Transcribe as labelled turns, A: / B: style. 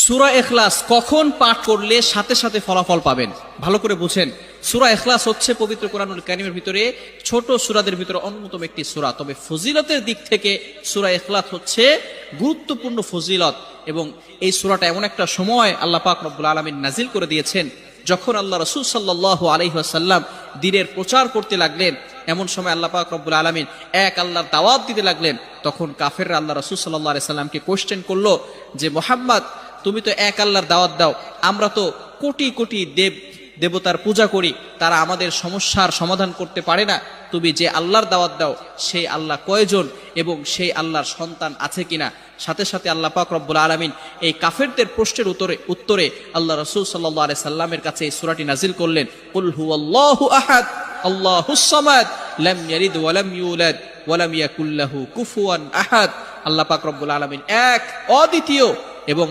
A: সূরা ইখলাস কখন পাঠ করলে সাথে সাথে ফলাফল পাবেন? ভালো করে বুঝেন। সূরা ইখলাস হচ্ছে পবিত্র কোরআনুল কারীমের ভিতরে ছোট সূরাদের ভিতরে অন্যতম একটি সূরা। তবে ফজিলতের দিক থেকে সূরা ইখলাস হচ্ছে গুরুত্বপূর্ণ ফজিলত, এবং এই সূরাটা এমন একটা সময় আল্লাহ পাক রব্বুল আলামিন নাজিল করে দিয়েছেন যখন আল্লাহ রাসূল সাল্লাল্লাহু আলাইহি ওয়াসাল্লাম দ্বীনের প্রচার করতে লাগলেন। এমন সময় আল্লাহ পাক রব্বুল আলামিন এক আল্লাহর দাওয়াত দিতে লাগলেন। তখন কাফেররা আল্লাহ রাসূল সাল্লাল্লাহু আলাইহি সাল্লামকে কোশ্চেন করলো যে, মুহাম্মদ, তুমি তো এক আল্লাহর দাওয়াত দাও, আমরা তো কোটি কোটি দেবতার পূজা করি, তারা আমাদের সমস্যার সমাধান করতে পারে না। তুমি যে আল্লাহর দাওয়াত দাও সেই আল্লাহ কয়জন এবং সেই আল্লাহর সন্তান আছে কিনা? সাথে সাথে আল্লাহ পাক রব্বুল আলামিন এই কাফেরদের প্রশ্নের উত্তরে আল্লাহ রাসূল সাল্লাল্লাহু আলাইহি সাল্লামের কাছে এই সূরাটি নাজিল করলেন, কুল হুয়াল্লাহু আহাদ আল্লাহুস সামাদ লাম ইয়ালিদ ওয়া লাম ইউলাদ ওয়া লাম ইয়াকুল লাহু কুফুয়ান আহাদ। আল্লাহ পাক রব্বুল আলামিন এক, অদ্বিতীয়, এবং